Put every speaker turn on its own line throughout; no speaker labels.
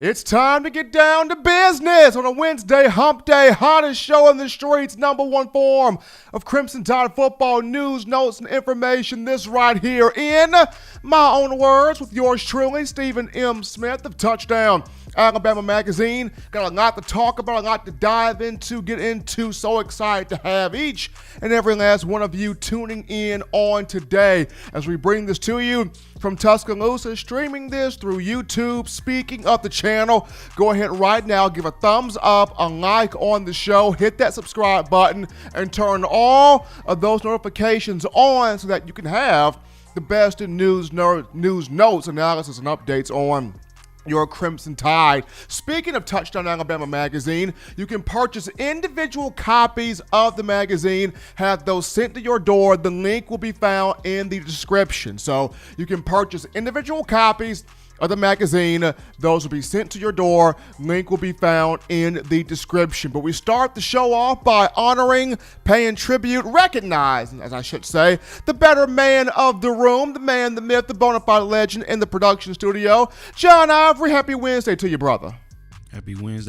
It's time to get down to business on a Wednesday hump day, hottest show in the streets, number one form of Crimson Tide football news, notes, and information. This right here in my own words with yours truly, Stephen M. Smith of Touchdown Alabama Magazine. Got a lot to talk about, a lot to dive into, get into. So excited to have each and every last one of you tuning in on today as we bring this to you from Tuscaloosa, streaming this through YouTube. Speaking of the channel, go ahead right now, give a thumbs up, a like on the show, hit that subscribe button, and turn all of those notifications on so that you can have the best in news, notes, analysis, and updates on your Crimson Tide. Speaking of Touchdown Alabama Magazine, you can purchase individual copies of the magazine, have those sent to your door. The link will be found in the description. So you can purchase individual copies of the magazine. Those will be sent to your door. Link will be found in the description. But we start the show off by honoring, paying tribute, recognizing, as I should say, the better man of the room, the man, the myth, the bona fide legend in the production studio. John Ivory, happy Wednesday to you, brother.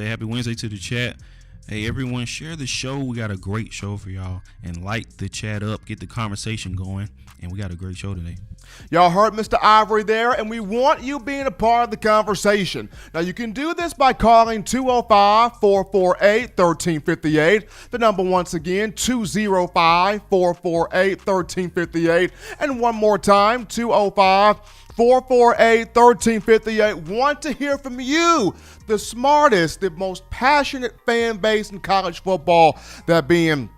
Happy Wednesday to the chat. Hey everyone, share the show. We got a great show for y'all, and light the chat up, get the conversation going, and we got a great show today.
Y'all heard Mr. Ivory there, and we want you being a part of the conversation. Now, you can do this by calling 205-448-1358. The number once again, 205-448-1358. And one more time, 205-448-1358. Want to hear from you, the smartest, the most passionate fan base in college football, that being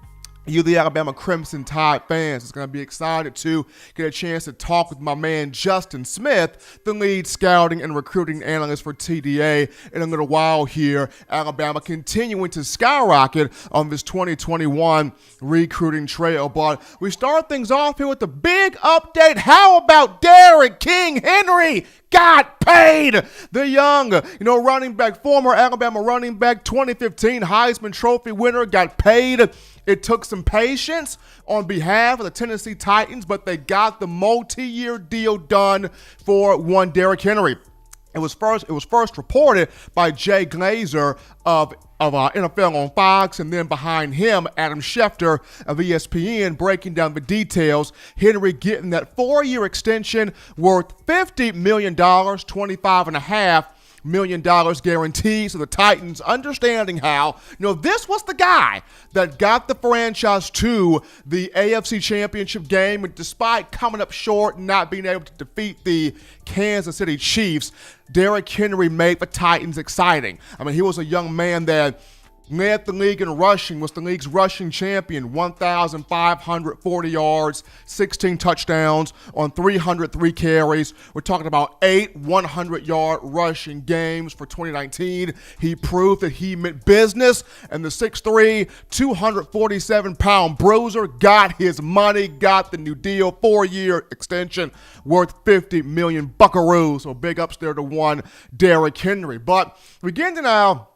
you, the Alabama Crimson Tide fans. Is going to be excited to get a chance to talk with my man Justin Smith, the lead scouting and recruiting analyst for TDA, in a little while here. Alabama continuing to skyrocket on this 2021 recruiting trail. But we start things off here with the big update. How about Derrick King Henry got paid? The young, running back, former Alabama running back, 2015 Heisman Trophy winner, got paid. It took some patience on behalf of the Tennessee Titans, but they got the multi-year deal done for one Derrick Henry. It was first reported by Jay Glazer of NFL on Fox, and then behind him, Adam Schefter of ESPN, breaking down the details. Henry getting that 4-year extension worth $50 million, $25.5 million guaranteed. So the Titans understanding how, this was the guy that got the franchise to the AFC Championship game, and despite coming up short and not being able to defeat the Kansas City Chiefs, Derrick Henry made the Titans exciting. I mean, he was a young man that led the league in rushing, was the league's rushing champion, 1,540 yards, 16 touchdowns on 303 carries. We're talking about 8 100-yard rushing games for 2019. He proved that he meant business, and the 6'3", 247-pound bruiser got his money, got the new deal, 4-year extension worth $50 million buckaroos. So big ups there to one Derrick Henry. But we get into now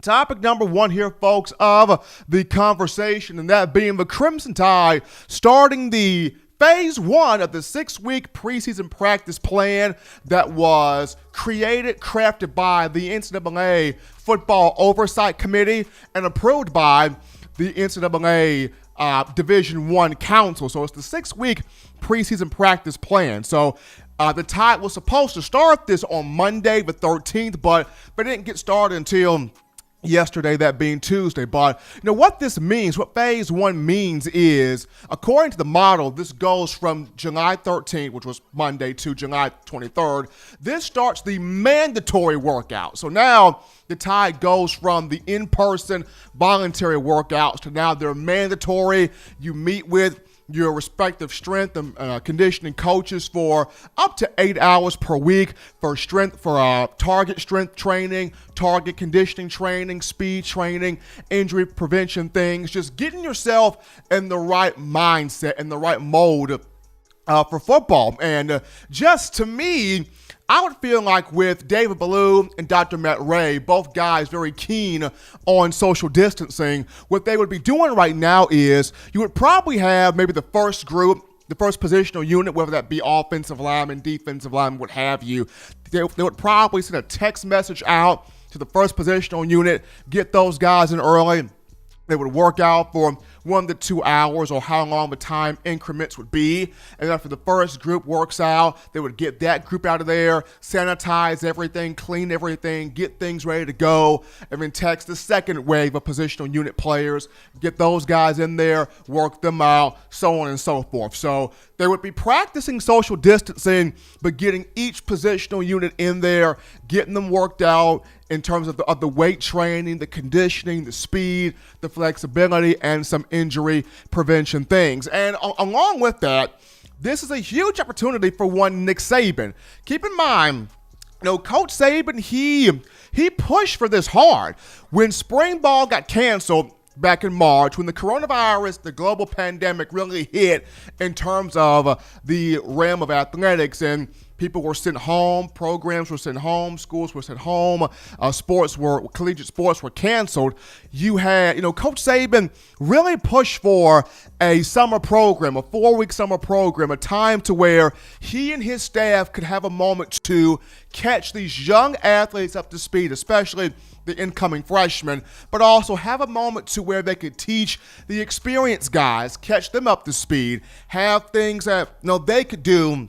topic number one here, folks, of the conversation, and that being the Crimson Tide starting the phase 1 of the 6-week preseason practice plan that was crafted by the NCAA Football Oversight Committee and approved by the NCAA Division I Council. So it's the 6-week preseason practice plan. So the Tide was supposed to start this on Monday the 13th, but they didn't get started until yesterday, that being Tuesday. But what this means, what phase 1 means is, according to the model, this goes from July 13th, which was Monday, to July 23rd. This starts the mandatory workout. So now the Tide goes from the in-person voluntary workouts to now they're mandatory. You meet with your respective strength and conditioning coaches for up to 8 hours per week for target strength training, target conditioning training, speed training, injury prevention things, just getting yourself in the right mindset, in the right mode for football. And just to me, I would feel like with David Ballou and Dr. Matt Ray, both guys very keen on social distancing, what they would be doing right now is you would probably have maybe the first group, the first positional unit, whether that be offensive lineman, defensive lineman, what have you. They would probably send a text message out to the first positional unit, get those guys in early. They would work out for 1 to 2 hours, or how long the time increments would be. And after the first group works out, they would get that group out of there, sanitize everything, clean everything, get things ready to go, and then text the second wave of positional unit players, get those guys in there, work them out, so on and so forth. So they would be practicing social distancing, but getting each positional unit in there, getting them worked out in terms of the weight training, the conditioning, the speed, the flexibility, and some injury prevention things. And along with that, this is a huge opportunity for one Nick Saban. Keep in mind, Coach Saban, he pushed for this hard. When spring ball got canceled back in March, when the coronavirus, the global pandemic really hit in terms of the realm of athletics, and People were sent home, programs were sent home, schools were sent home, collegiate sports were canceled. You had, Coach Saban really pushed for a summer program, a 4-week summer program, a time to where he and his staff could have a moment to catch these young athletes up to speed, especially the incoming freshmen, but also have a moment to where they could teach the experienced guys, catch them up to speed, have things that they could do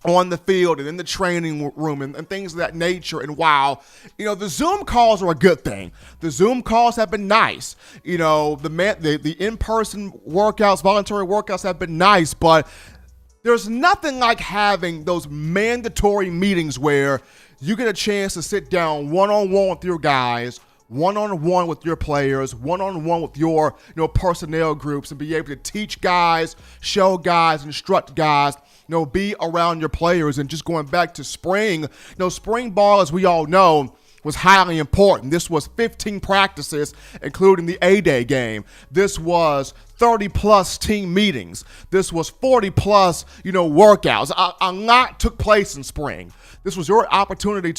on the field and in the training room and things of that nature. And while, the Zoom calls are a good thing. The Zoom calls have been nice. The in-person workouts, voluntary workouts have been nice, but there's nothing like having those mandatory meetings where you get a chance to sit down one-on-one with your guys, one-on-one with your players, one-on-one with your personnel groups, and be able to teach guys, show guys, instruct guys, be around your players. And just going back to spring, spring ball, as we all know, was highly important. This was 15 practices, including the A-Day game. This was 30-plus team meetings. This was 40-plus, workouts. A lot took place in spring. This was your opportunity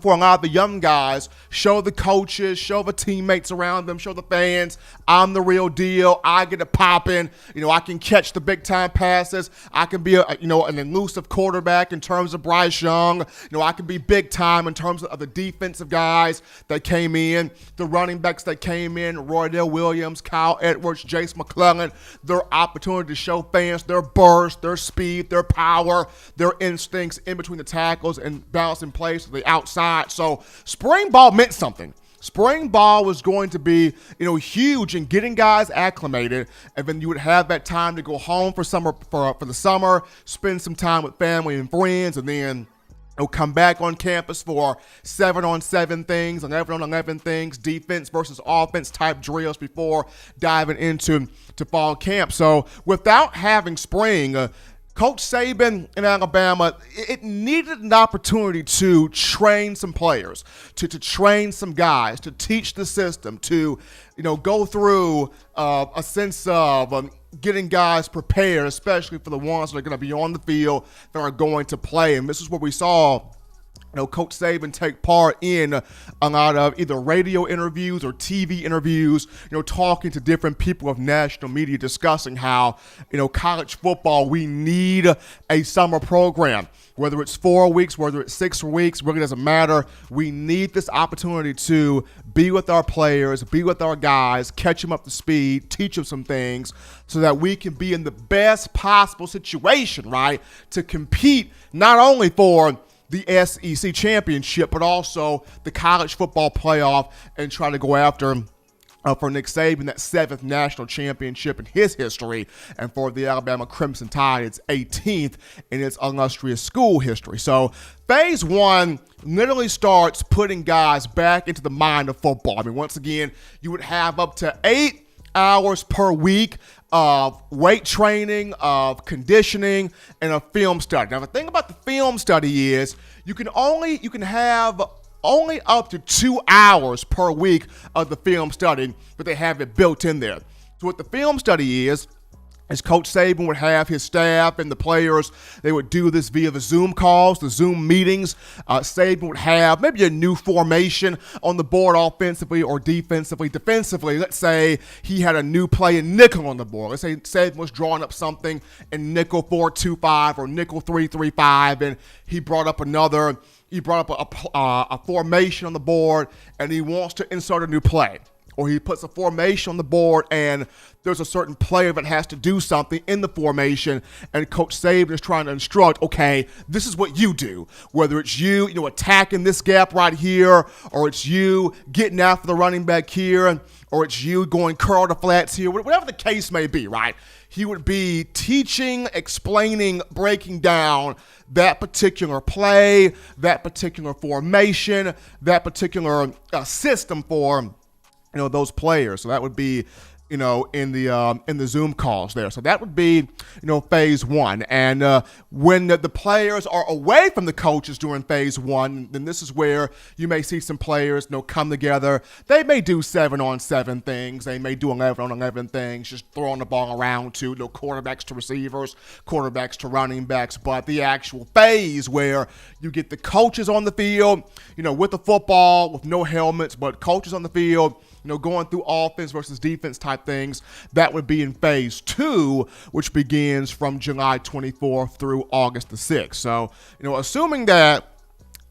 for a lot of the young guys, show the coaches, show the teammates around them, show the fans, I'm the real deal. I get it popping. I can catch the big time passes. I can be an elusive quarterback in terms of Bryce Young. I can be big time in terms of the defensive guys that came in, the running backs that came in, Roydell Williams, Kyle Edwards, Jace McClellan. Their opportunity to show fans their burst, their speed, their power, their instincts in between the tackles and balancing plays to the outside. So spring ball meant something. Spring ball was going to be, huge in getting guys acclimated, and then you would have that time to go home for the summer, spend some time with family and friends, and then come back on campus for 7-on-7 things, 11-on-11 things, defense versus offense type drills before diving into fall camp. So without having spring, Coach Saban in Alabama, it needed an opportunity to train some players, to train some guys, to teach the system, to go through a sense of getting guys prepared, especially for the ones that are going to be on the field, that are going to play. And this is what we saw Coach Saban take part in a lot of either radio interviews or TV interviews, talking to different people of national media, discussing how, college football, we need a summer program. Whether it's 4 weeks, whether it's 6 weeks, really doesn't matter. We need this opportunity to be with our players, be with our guys, catch them up to speed, teach them some things so that we can be in the best possible situation, right, to compete not only for the SEC championship, but also the college football playoff, and try to go after for Nick Saban that 7th national championship in his history, and for the Alabama Crimson Tide, its 18th in its illustrious school history. So phase 1 literally starts putting guys back into the mind of football. I mean, once again, you would have up to 8 hours per week of weight training, of conditioning, and of film study. Now, the thing about the film study is you can have only up to 2 hours per week of the film study, but they have it built in there. So what the film study is Coach Saban would have his staff and the players, they would do this via the Zoom calls, the Zoom meetings. Saban would have maybe a new formation on the board offensively or defensively. Defensively, let's say he had a new play in nickel on the board. Let's say Saban was drawing up something in nickel 4-2-5 or nickel 3-3-5, and he brought up a formation on the board, and he wants to insert a new play. Or he puts a formation on the board and there's a certain player that has to do something in the formation, and Coach Saban is trying to instruct, okay, this is what you do. Whether it's you, attacking this gap right here, or it's you getting after the running back here, or it's you going curl to flats here, whatever the case may be, right? He would be teaching, explaining, breaking down that particular play, that particular formation, that particular system for those players. So that would be in the Zoom calls there. So that would be, phase one. And when the players are away from the coaches during phase one, then this is where you may see some players, come together. They may do 7-on-7 things. They may do 11-on-11 things, just throwing the ball around to quarterbacks to receivers, quarterbacks to running backs. But the actual phase where you get the coaches on the field, with the football, with no helmets, but coaches on the field, going through offense versus defense type things, that would be in phase two, which begins from July 24th through August the 6th. So, assuming that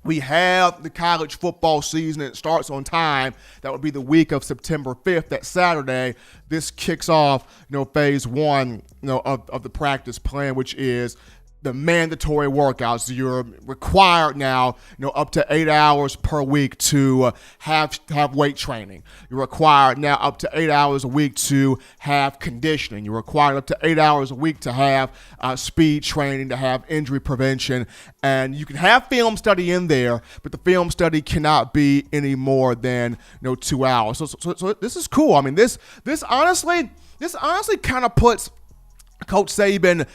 we have the college football season and it starts on time, that would be the week of September 5th, that Saturday. This kicks off, phase one, of the practice plan, which is the mandatory workouts. You're required now, up to 8 hours per week to have weight training. You're required now up to 8 hours a week to have conditioning. You're required up to 8 hours a week to have speed training, to have injury prevention. And you can have film study in there, but the film study cannot be any more than 2 hours. So this is cool. I mean, this honestly kind of puts Coach Saban,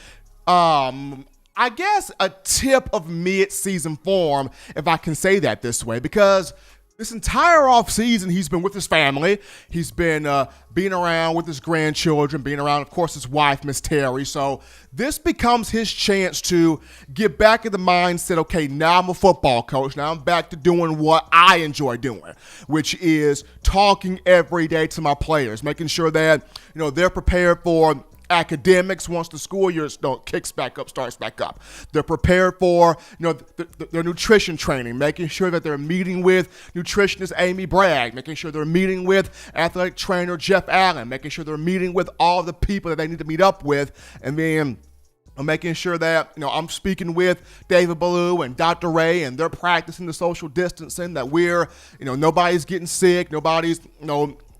I guess, a tip of mid-season form, if I can say that this way, because this entire offseason he's been with his family. He's been being around with his grandchildren, being around, of course, his wife, Miss Terry. So this becomes his chance to get back in the mindset, okay, now I'm a football coach. Now I'm back to doing what I enjoy doing, which is talking every day to my players, making sure that, they're prepared for academics once the school year starts back up. They're prepared for their nutrition training, making sure that they're meeting with nutritionist Amy Bragg, making sure they're meeting with athletic trainer Jeff Allen, making sure they're meeting with all the people that they need to meet up with, and then I'm making sure that I'm speaking with David Ballou and Dr. Ray, and they're practicing the social distancing, that we're nobody's getting sick, nobody's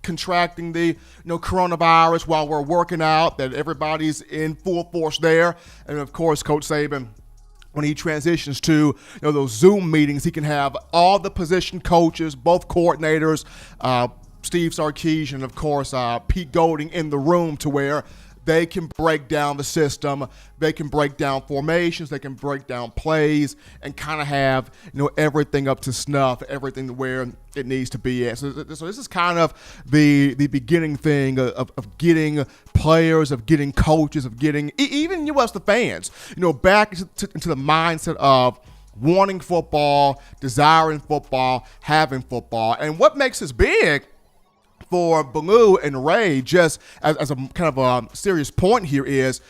contracting the coronavirus while we're working out, that everybody's in full force there. And of course, Coach Saban, when he transitions to those Zoom meetings, he can have all the position coaches, both coordinators, Steve Sarkisian, and of course Pete Golding in the room, to where they can break down the system, they can break down formations, they can break down plays, and kind of have everything up to snuff, everything where it needs to be at. So this is kind of the beginning thing of getting players, of getting coaches, of getting even us, the fans, back into the mindset of wanting football, desiring football, having football. And what makes this big for Ballou and Ray, just as a kind of a serious point here, is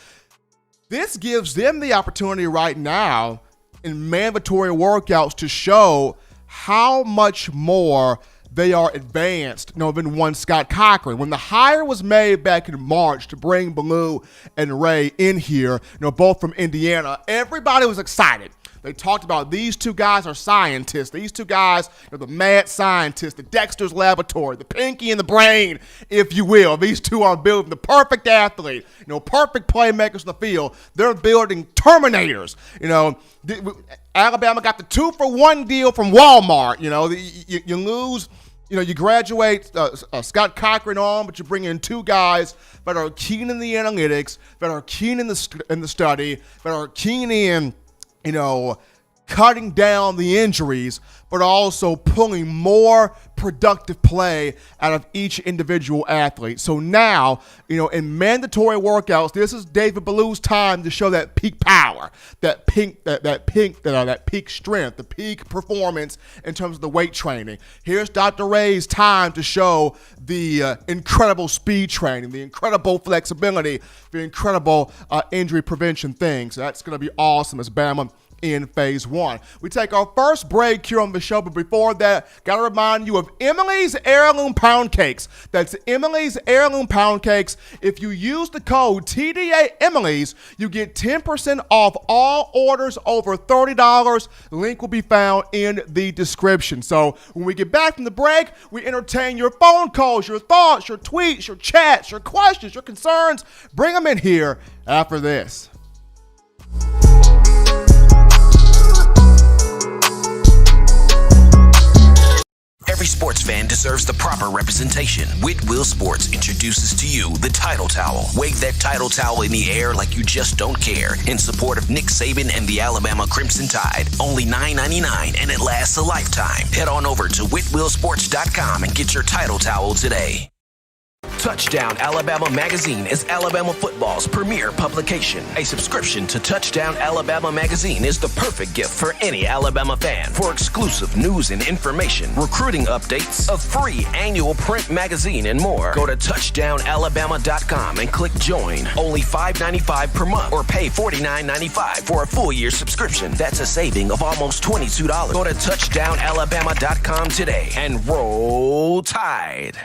this gives them the opportunity right now in mandatory workouts to show how much more they are advanced, than one Scott Cochran. When the hire was made back in March to bring Ballou and Ray in here, both from Indiana, everybody was excited. They talked about these two guys are scientists. These two guys are the mad scientists, the Dexter's Laboratory, the pinky and the brain, if you will. These two are building the perfect athlete, perfect playmakers in the field. They're building Terminators. Alabama got the 2-for-1 deal from Walmart. You lose, you graduate Scott Cochran on, but you bring in two guys that are keen in the analytics, that are keen in the study, that are keen in cutting down the injuries, but also pulling more productive play out of each individual athlete. So now, in mandatory workouts, this is David Ballou's time to show that peak power, that peak strength, the peak performance in terms of the weight training. Here's Dr. Ray's time to show the incredible speed training, the incredible flexibility, the incredible injury prevention things. So that's going to be awesome as Bama in phase one. We take our first break here on the show, but before that, got to remind you of Emily's Heirloom Pound Cakes. That's Emily's Heirloom Pound Cakes. If you use the code TDA Emily's, you get 10% off all orders over $30. The link will be found in the description. So when we get back from the break, we entertain your phone calls, your thoughts, your tweets, your chats, your questions, your concerns. Bring them in here after this.
Every sports fan deserves the proper representation. Whitwell Sports introduces to you the Title Towel. Wave that Title Towel in the air like you just don't care in support of Nick Saban and the Alabama Crimson Tide. Only $9.99 and it lasts a lifetime. Head on over to whitwellsports.com and get your Title Towel today. Touchdown Alabama Magazine is Alabama football's premier publication. A subscription to Touchdown Alabama Magazine is the perfect gift for any Alabama fan. For exclusive news and information, recruiting updates, a free annual print magazine, and more, go to touchdownalabama.com and click join. Only $5.95 per month or pay $49.95 for a full year subscription. That's a saving of almost $22. Go to touchdownalabama.com today and roll Tide.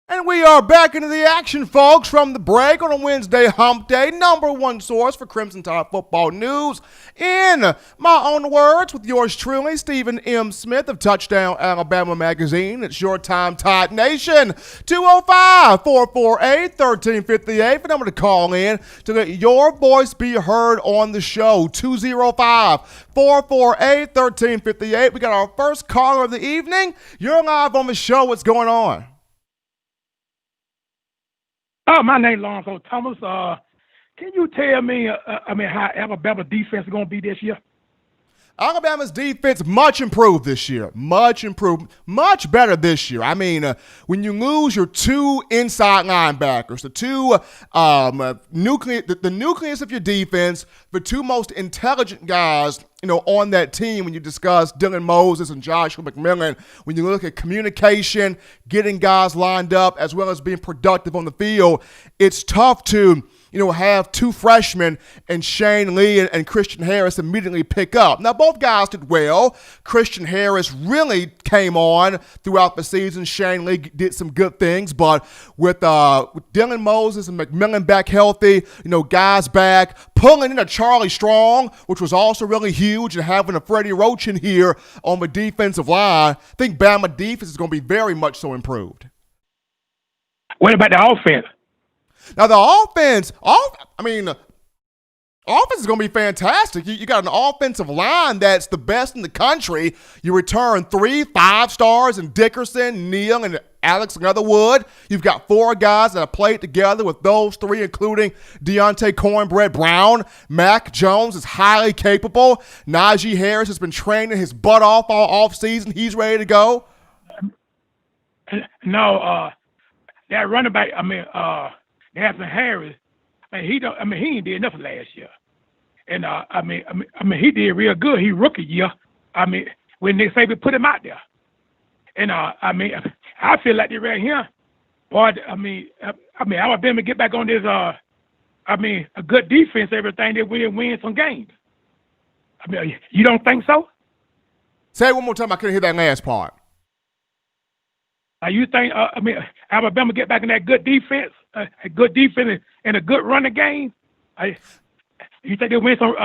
And we are back into the action, folks, from the break on a Wednesday hump day. Number one source for Crimson Tide football news. In my own words, with yours truly, Stephen M. Smith of Touchdown Alabama Magazine. It's your time, Tide Nation. 205-448-1358. The number to call in to let your voice be heard on the show. 205-448-1358. We got our first caller of the evening. You're live on the show. What's going on?
Oh, my name is Lonzo Thomas. Can you tell me, how Alabama defense is going to be this year?
Alabama's defense much improved this year. Much improved. Much better this year. I mean, when you lose your two inside linebackers, the two the nucleus of your defense, the two most intelligent guys, on that team when you discuss Dylan Moses and Joshua McMillan, when you look at communication, getting guys lined up, as well as being productive on the field, it's tough to have two freshmen and Shane Lee and Christian Harris immediately pick up. Now, both guys did well. Christian Harris really came on throughout the season. Shane Lee did some good things, but with Dylan Moses and McMillan back healthy, guys back, pulling in a Charlie Strong, which was also really huge, and having a Freddie Roach in here on the defensive line, I think Bama defense is going to be very much so improved.
What about the offense?
Now, the offense is going to be fantastic. You got an offensive line that's the best in the country. You return 3 5-stars in Dickerson, Neal, and Alex Leatherwood. You've got 4 guys that have played together with those 3, including Deontay Cornbread Brown. Mac Jones is highly capable. Najee Harris has been training his butt off all offseason. He's ready to go.
No, that running back, Anthony Harris, he ain't did nothing last year, and he did real good. He rookie year. When Nick Saban put him out there, and I feel like they right here, boy. Alabama get back on this. A good defense, everything they win some games. You don't think so?
Say it one more time. I couldn't hear that last part.
You think Alabama get back in that good defense, a good defense and a good running game? You think they win some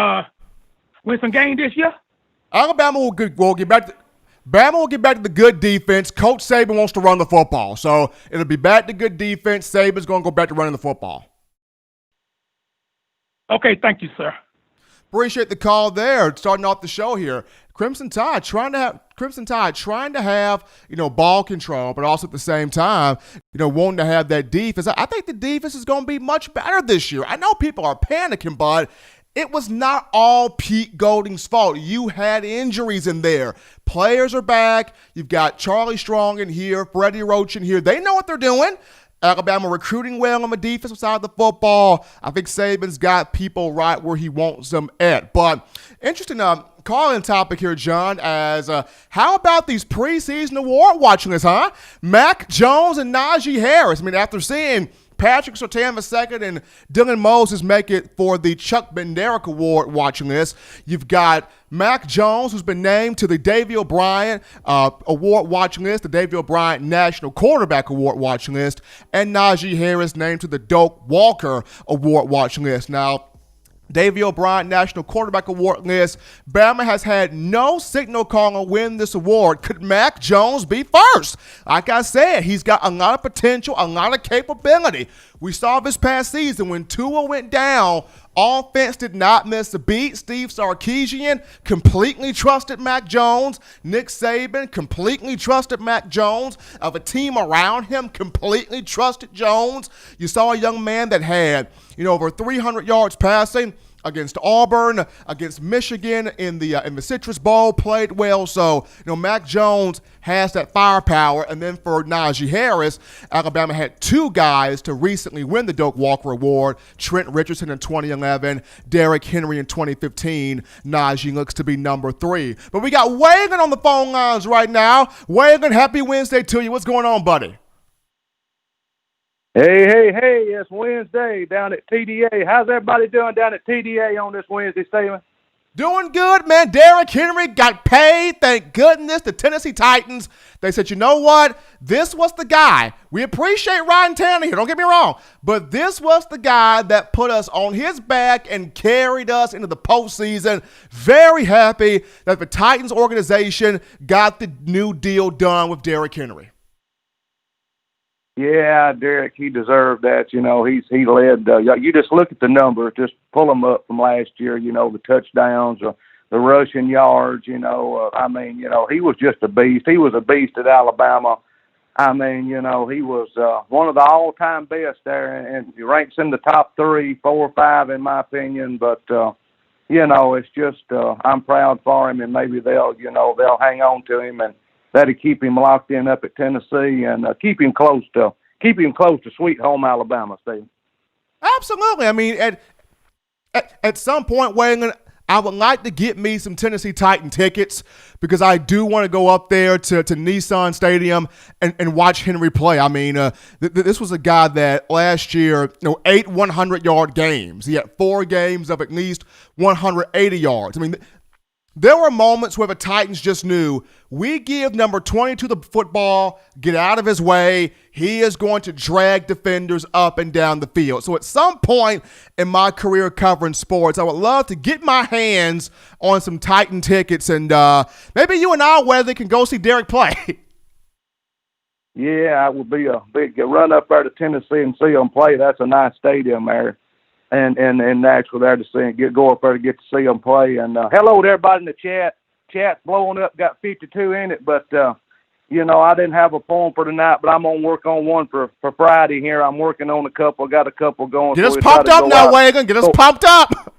game this year?
Alabama will get back to Bama will get back to the good defense. Coach Saban wants to run the football, so it'll be back to good defense. Saban's going to go back to running the football.
Okay, thank you, sir.
Appreciate the call there. Starting off the show here. Crimson Tide trying to have ball control, but also at the same time, wanting to have that defense. I think the defense is going to be much better this year. I know people are panicking, but it was not all Pete Golding's fault. You had injuries in there. Players are back. You've got Charlie Strong in here, Freddie Roach in here. They know what they're doing. Alabama recruiting well on the defensive side of the football. I think Saban's got people right where he wants them at. But interesting call-in topic here, John, as how about these preseason award watching lists, huh? Mac Jones and Najee Harris. After seeing Patrick Surtain II and Dylan Moses make it for the Chuck Deaderick Award watching list. You've got Mac Jones, who's been named to the Davey O'Brien Award watching list, the Davey O'Brien National Quarterback Award watching list, and Najee Harris named to the Doak Walker Award watching list. Now, Davey O'Brien National Quarterback Award list, Bama has had no signal caller win this award. Could Mac Jones be first? Like I said, he's got a lot of potential, a lot of capability. We saw this past season when Tua went down, offense did not miss a beat. Steve Sarkisian completely trusted Mac Jones. Nick Saban completely trusted Mac Jones. Of a team around him completely trusted Jones. You saw a young man that had, over 300 yards passing against Auburn, against Michigan in the Citrus Bowl, played well. So, Mac Jones has that firepower. And then for Najee Harris, Alabama had two guys to recently win the Doak Walker Award. Trent Richardson in 2011, Derrick Henry in 2015. Najee looks to be number 3. But we got Wagan on the phone lines right now. Wagan, happy Wednesday to you. What's going on, buddy?
Hey, it's Wednesday down at TDA. How's everybody doing down at TDA on this Wednesday, Stephen?
Doing good, man. Derrick Henry got paid. Thank goodness. The Tennessee Titans, they said, you know what? This was the guy. We appreciate Ryan Tannehill, don't get me wrong. But this was the guy that put us on his back and carried us into the postseason. Very happy that the Titans organization got the new deal done with Derrick Henry.
Yeah, Derrick, he deserved that. He led. You just look at the numbers, just pull them up from last year. The touchdowns, the rushing yards. He was just a beast. He was a beast at Alabama. He was one of the all-time best there, and he ranks in the top 3, 4, or 5 in my opinion. But it's just I'm proud for him, and maybe they'll hang on to him and that'll keep him locked in up at Tennessee and keep him close to sweet home Alabama, Steve.
Absolutely. I mean, at some point, Wayne, I would like to get me some Tennessee Titan tickets because I do want to go up there to Nissan Stadium and watch Henry play. I mean, this was a guy that last year, 8 100-yard games. He had 4 games of at least 180 yards. I mean, there were moments where the Titans just knew, we give number 22 the football, get out of his way, he is going to drag defenders up and down the field. So at some point in my career covering sports, I would love to get my hands on some Titan tickets, and maybe you and I, Weather, can go see Derrick play.
Yeah, it would be a big run up there to Tennessee and see him play. That's a nice stadium there. And Nashville there to go up there to get to see them play. And hello to everybody in the chat. Chat's blowing up, got 52 in it. But, I didn't have a poem for tonight, but I'm going to work on one for Friday here. I'm working on a couple, got a couple going.
Get us pumped up now, Wagan. Get us pumped up.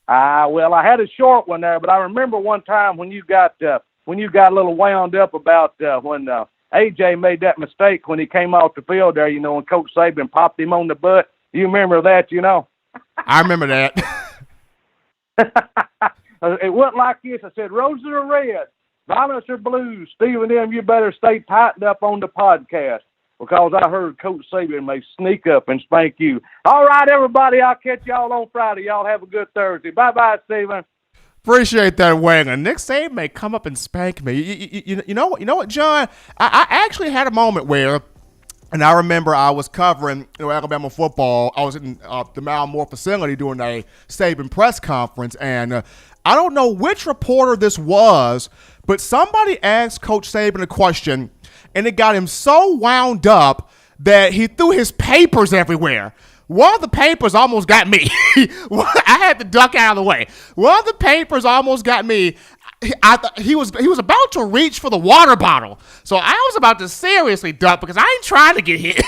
Well, I had a short one there, but I remember one time when you got a little wound up about when AJ made that mistake when he came off the field there, and Coach Saban popped him on the butt. You remember that,
I remember that.
It went like this. I said, roses are red, violets are blue. Steve and them, you better stay tightened up on the podcast because I heard Coach Saban may sneak up and spank you. All right, everybody, I'll catch y'all on Friday. Y'all have a good Thursday. Bye-bye, Steven.
Appreciate that, Wagon. Nick Saban may come up and spank me. You know what, John? I actually had a moment where, and I remember I was covering Alabama football. I was in the Malmore facility doing a Saban press conference, and I don't know which reporter this was, but somebody asked Coach Saban a question, and it got him so wound up that he threw his papers everywhere. One of the papers almost got me. I had to duck out of the way. One of the papers almost got me. He was about to reach for the water bottle. So I was about to seriously duck because I ain't trying to get hit.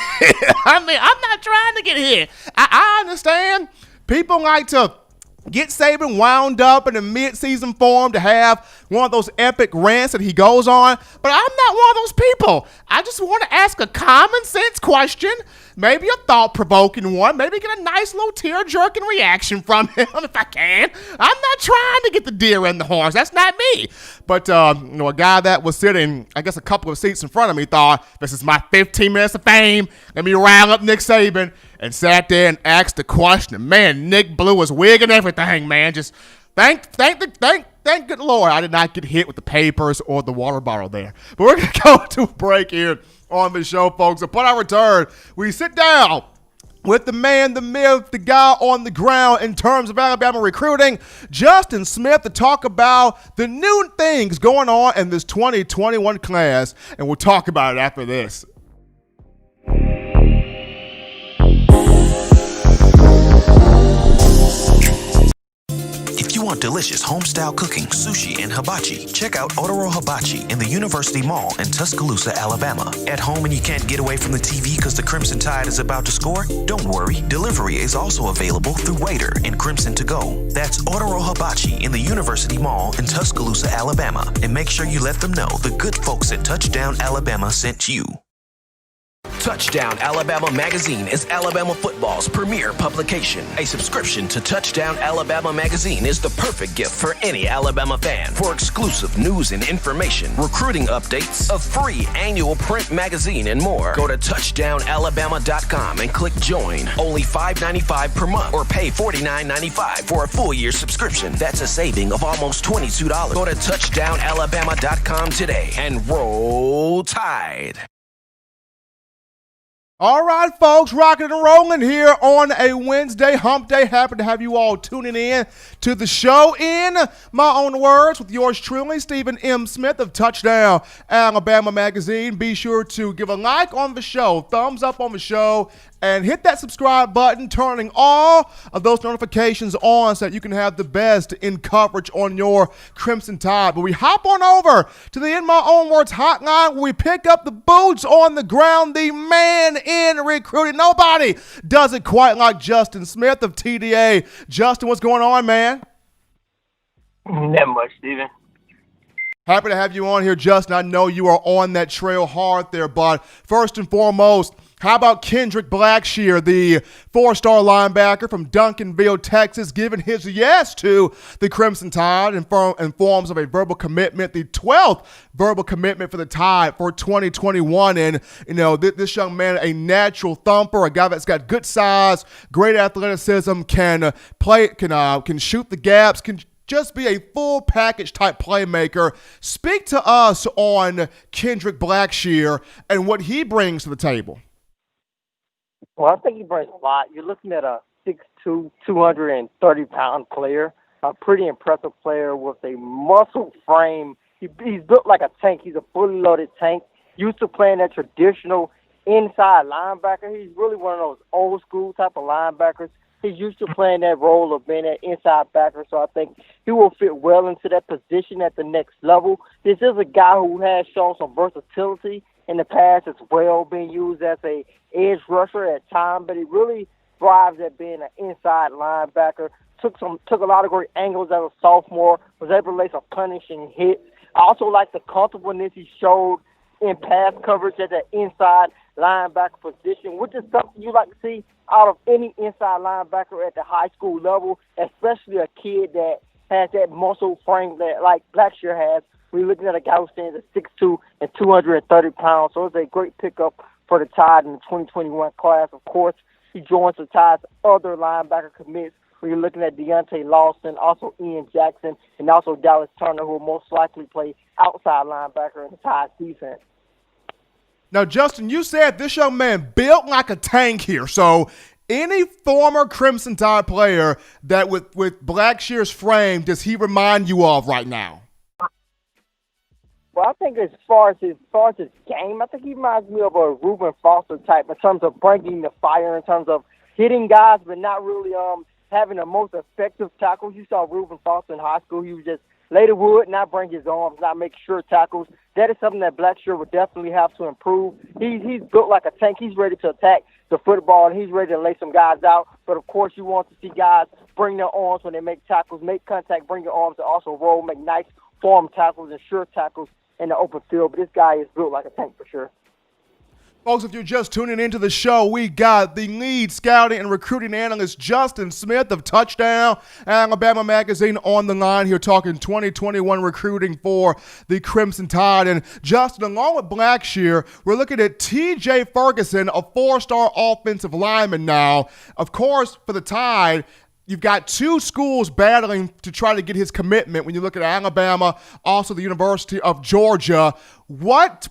I'm not trying to get hit. I understand people like to get Saban wound up in a mid-season form to have one of those epic rants that he goes on, but I'm not one of those people. I just want to ask a common sense question, maybe a thought-provoking one, maybe get a nice little tear-jerking reaction from him if I can. I'm not trying to get the deer in the horns. That's not me. But a guy that was sitting, I guess, a couple of seats in front of me thought, this is my 15 minutes of fame. Let me rile up Nick Saban. And sat there and asked the question. Man, Nick blew his wig and everything, man. Just thank good Lord I did not get hit with the papers or the water bottle there. But we're going to go to a break here on the show, folks. Upon our return, we sit down with the man, the myth, the guy on the ground in terms of Alabama recruiting, Justin Smith, to talk about the new things going on in this 2021 class. And we'll talk about it after this.
If you want delicious home-style cooking, sushi, and hibachi, check out Otoro Hibachi in the University Mall in Tuscaloosa, Alabama. At home and you can't get away from the TV because the Crimson Tide is about to score? Don't worry, delivery is also available through Waitr and Crimson2go. That's Otoro Hibachi in the University Mall in Tuscaloosa, Alabama. And make sure you let them know the good folks at Touchdown Alabama sent you. Touchdown Alabama Magazine is Alabama football's premier publication. A subscription to Touchdown Alabama Magazine is the perfect gift for any Alabama fan. For exclusive news and information, recruiting updates, a free annual print magazine, and more, go to touchdownalabama.com and click join. Only $5.95 per month or pay $49.95 for a full year subscription. That's a saving of almost $22. Go to touchdownalabama.com today and roll Tide.
All right, folks, rocking and rolling here on a Wednesday, hump day. Happy to have you all tuning in to the show. In my own words, with yours truly, Stephen M. Smith of Touchdown Alabama Magazine. Be sure to give a like on the show, thumbs up on the show, and hit that subscribe button, turning all of those notifications on so that you can have the best in coverage on your Crimson Tide. But we hop on over to the In My Own Words hotline where we pick up the boots on the ground, the man in recruiting. Nobody does it quite like Justin Smith of TDA. Justin, what's going on, man?
Not much, Steven.
Happy to have you on here, Justin. I know you are on that trail hard there, but first and foremost, how about Kendrick Blackshire, the four-star linebacker from Duncanville, Texas, giving his yes to the Crimson Tide in forms of a verbal commitment, the 12th verbal commitment for the Tide for 2021. And, you know, this young man, a natural thumper, a guy that's got good size, great athleticism, can play, can shoot the gaps, can just be a full package type playmaker. Speak to us on Kendrick Blackshire and what he brings to the table.
Well, I think he brings a lot. You're looking at a 6'2", 230-pound player, a pretty impressive player with a muscle frame. He's built like a tank. He's a fully loaded tank. Used to playing that traditional inside linebacker. He's really one of those old school type of linebackers. He's used to playing that role of being an inside backer, so I think he will fit well into that position at the next level. This is a guy who has shown some versatility in the past as well, being used as a edge rusher at times, but he really thrives at being an inside linebacker. Took a lot of great angles as a sophomore, was able to lay some punishing hits. I also like the comfortableness he showed in pass coverage at the inside linebacker position, which is something you like to see out of any inside linebacker at the high school level, especially a kid that has that muscle frame that like Blackshire has. We're looking at a guy who stands at 6'2" and 230 pounds, so it's a great pickup for the Tide in the 2021 class. Of course, he joins the Tide's other linebacker commits, where you're looking at Deontay Lawson, also Ian Jackson, and also Dallas Turner, who will most likely play outside linebacker in the Tide's defense.
Now, Justin, you said this young man built like a tank here. So any former Crimson Tide player that with Blackshire's frame does he remind you of right now?
Well, I think as far as his game, I think he reminds me of a Reuben Foster type in terms of bringing the fire, in terms of hitting guys, but not really having the most effective tackles. You saw Reuben Foster in high school. He was just lay the wood, not bring his arms, not make sure tackles. That is something that Blackshire would definitely have to improve. He's built like a tank. He's ready to attack the football, and he's ready to lay some guys out. But, of course, you want to see guys bring their arms when they make tackles, make contact, bring your arms, and also roll, make nice form tackles and sure tackles in the open field. But this guy is built like a tank for sure.
Folks, if you're just tuning into the show, we got the lead scouting and recruiting analyst Justin Smith of Touchdown Alabama Magazine on the line here talking 2021 recruiting for the Crimson Tide. And Justin, along with Blackshire, we're looking at TJ Ferguson, a four-star offensive lineman now. Of course, for the Tide, you've got two schools battling to try to get his commitment when you look at Alabama, also the University of Georgia. What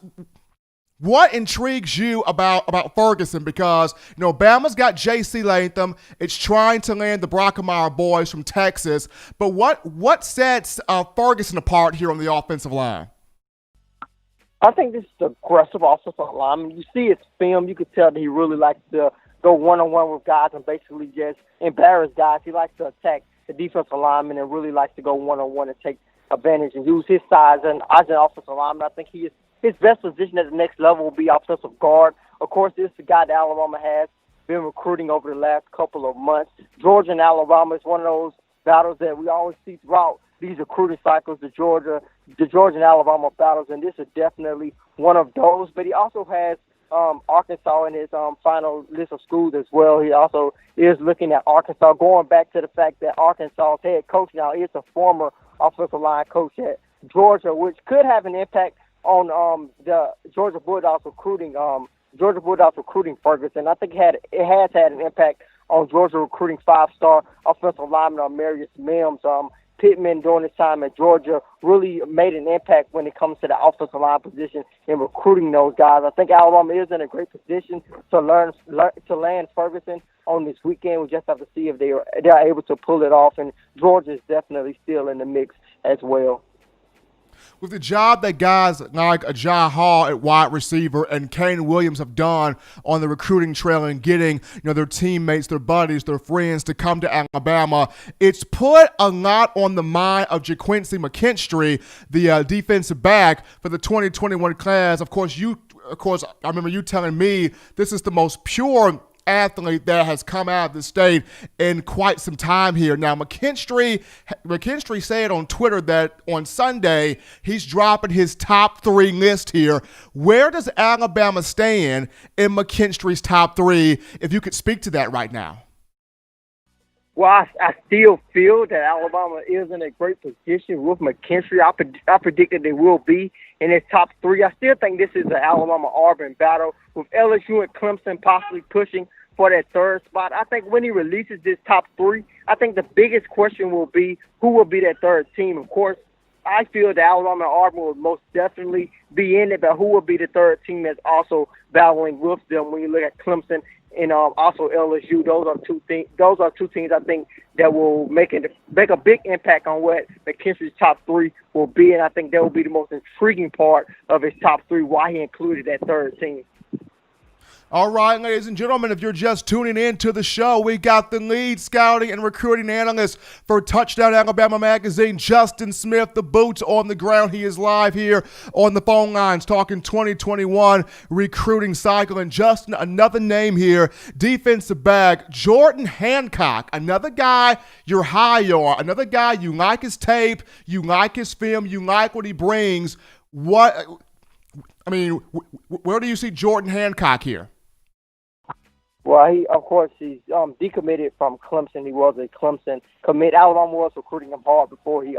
What intrigues you about Ferguson? Because, Bama's got J.C. Latham. It's trying to land the Brockemeyer boys from Texas. But what sets Ferguson apart here on the offensive line?
I think this is the aggressive offensive line. I mean, you see his film, you can tell that he really likes to go one-on-one with guys and basically just embarrass guys. He likes to attack the defensive lineman and really likes to go one-on-one and take advantage and use his size and as an offensive lineman. I think his best position at the next level will be offensive guard. Of course, this is the guy that Alabama has been recruiting over the last couple of months. Georgia and Alabama is one of those battles that we always see throughout these recruiting cycles, the Georgia and Alabama battles, and this is definitely one of those. But he also has Arkansas in his final list of schools as well. He also is looking at Arkansas, going back to the fact that Arkansas's head coach now is a former offensive line coach at Georgia, which could have an impact on the Georgia Bulldogs recruiting Ferguson. I think it has had an impact on Georgia recruiting 5-star offensive lineman Marius Mims. Pittman during his time at Georgia really made an impact when it comes to the offensive line position in recruiting those guys. I think Alabama is in a great position to land Ferguson on this weekend. We just have to see if they're able to pull it off, and Georgia is definitely still in the mix as well.
With the job that guys like Ajay Hall at wide receiver and Kane Williams have done on the recruiting trail and getting their teammates, their buddies, their friends to come to Alabama, it's put a lot on the mind of JaQuincy McKinstry, the defensive back for the 2021 class. Of course, I remember you telling me this is the most pure athlete that has come out of the state in quite some time here. Now, McKinstry said on Twitter that on Sunday he's dropping his top 3 list here. Where does Alabama stand in McKinstry's top 3, if you could speak to that right now?
Well, I still feel that Alabama is in a great position with McKinstry. I predicted they will be in his top 3. I still think this is an Alabama-Auburn battle with LSU and Clemson possibly pushing for that 3rd spot. I think when he releases this top 3, I think the biggest question will be who will be that 3rd team. Of course, I feel that Alabama and Auburn will most definitely be in it, but who will be the 3rd team that's also battling with them when you look at Clemson and also LSU? Those are two teams I think that will make a big impact on what McKinstry's top 3 will be, and I think that will be the most intriguing part of his top 3, why he included that 3rd team.
All right, ladies and gentlemen, if you're just tuning in to the show, we got the lead scouting and recruiting analyst for Touchdown Alabama Magazine, Justin Smith, the boots on the ground. He is live here on the phone lines talking 2021 recruiting cycle. And Justin, another name here, defensive back, Jordan Hancock, another guy you're high on, another guy you like his tape, you like his film, you like what he brings. Where do you see Jordan Hancock here?
Well, he's decommitted from Clemson. He was a Clemson commit. Alabama was recruiting him hard before he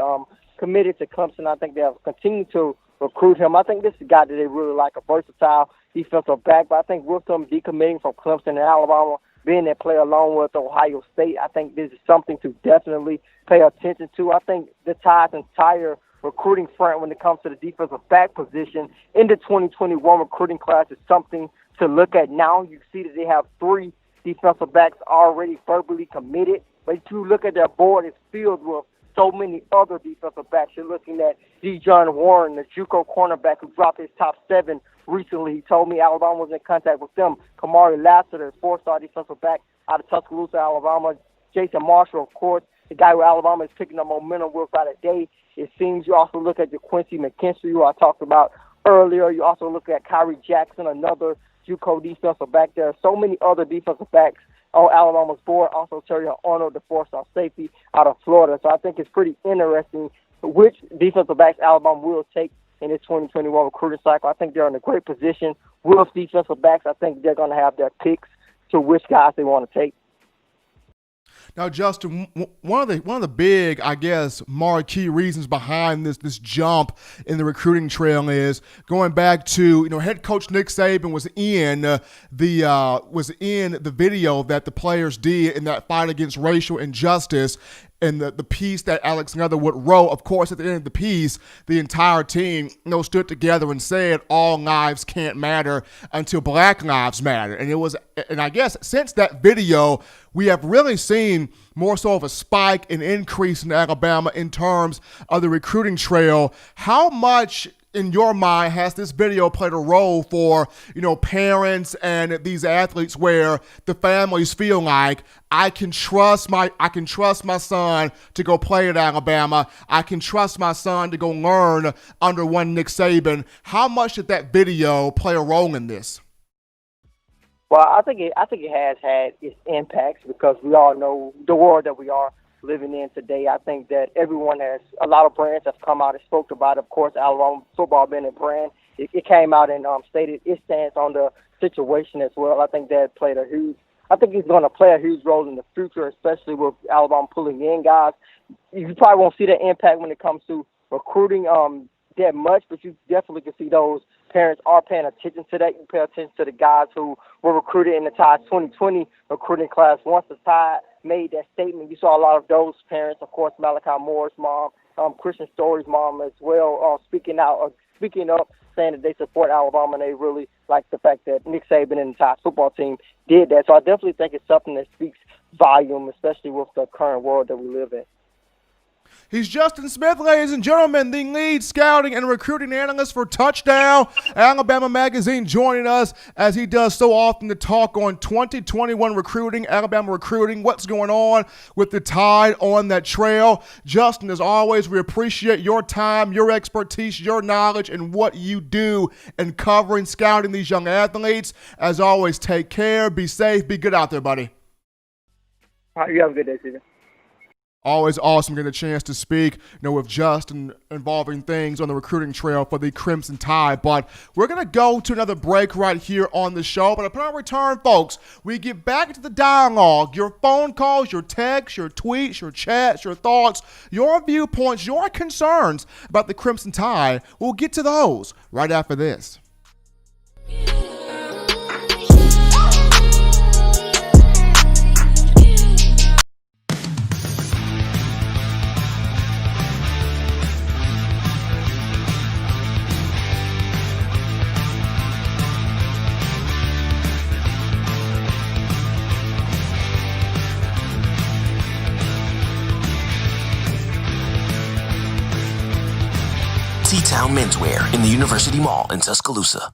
committed to Clemson. I think they'll continue to recruit him. I think this is a guy that they really like, a versatile defensive back. But I think with them decommitting from Clemson and Alabama being that play along with Ohio State, I think this is something to definitely pay attention to. I think the Tide's entire recruiting front when it comes to the defensive back position in the 2021 recruiting class is something to look at now. You see that they have 3 defensive backs already verbally committed, but if you look at their board, it's filled with so many other defensive backs. You're looking at Dejon Warren, the JUCO cornerback who dropped his top 7 recently. He told me Alabama was in contact with them. Kamari Lassiter, 4-star defensive back out of Tuscaloosa, Alabama. Jason Marshall, of course, the guy who Alabama is picking up momentum with by the day. It seems you also look at JaQuincy McKinstry, who I talked about earlier. You also look at Kyrie Jackson, another JUCO defensive back. There are so many other defensive backs on Alabama's board. Also, Terry Arnold, the 4-star safety out of Florida. So I think it's pretty interesting which defensive backs Alabama will take in this 2021 recruiting cycle. I think they're in a great position with defensive backs. I think they're going to have their picks to which guys they want to take.
Now, Justin, one of the big, I guess, marquee reasons behind this jump in the recruiting trail is going back to head coach Nick Saban was in the video that the players did in that fight against racial injustice. in the piece that Alex Leatherwood wrote. Of course, at the end of the piece, the entire team stood together and said all lives can't matter until Black lives matter. And I guess since that video, we have really seen more so of a spike and increase in Alabama in terms of the recruiting trail. How much, in your mind, has this video played a role for, parents and these athletes where the families feel like I can trust my son to go play at Alabama. I can trust my son to go learn under one Nick Saban. How much did that video play a role in this?
Well, I think it has had its impacts because we all know the world that we are living in today. I think that a lot of brands have come out and spoke about it. Of course, Alabama football being a brand, it came out and stated its stance on the situation as well. I think that I think he's going to play a huge role in the future, especially with Alabama pulling in guys. You probably won't see the impact when it comes to recruiting that much, but you definitely can see those parents are paying attention to that. You pay attention to the guys who were recruited in the Tide 2020 recruiting class. Once the Tide made that statement, you saw a lot of those parents, of course, Malachi Moore's mom, Christian Story's mom as well, speaking up, saying that they support Alabama and they really like the fact that Nick Saban and the Tide football team did that. So I definitely think it's something that speaks volume, especially with the current world that we live in.
He's Justin Smith, ladies and gentlemen, the lead scouting and recruiting analyst for Touchdown Alabama Magazine, joining us as he does so often to talk on 2021 recruiting, Alabama recruiting, what's going on with the Tide on that trail. Justin, as always, we appreciate your time, your expertise, your knowledge, and what you do in covering, scouting these young athletes. As always, take care, be safe, be good out there, buddy.
All right, you have a good day, Steven.
Always awesome getting a chance to speak, with Justin involving things on the recruiting trail for the Crimson Tide. But we're going to go to another break right here on the show. But upon return, folks, we get back into the dialogue. Your phone calls, your texts, your tweets, your chats, your thoughts, your viewpoints, your concerns about the Crimson Tide. We'll get to those right after this.
T-Town Menswear in the University Mall in Tuscaloosa.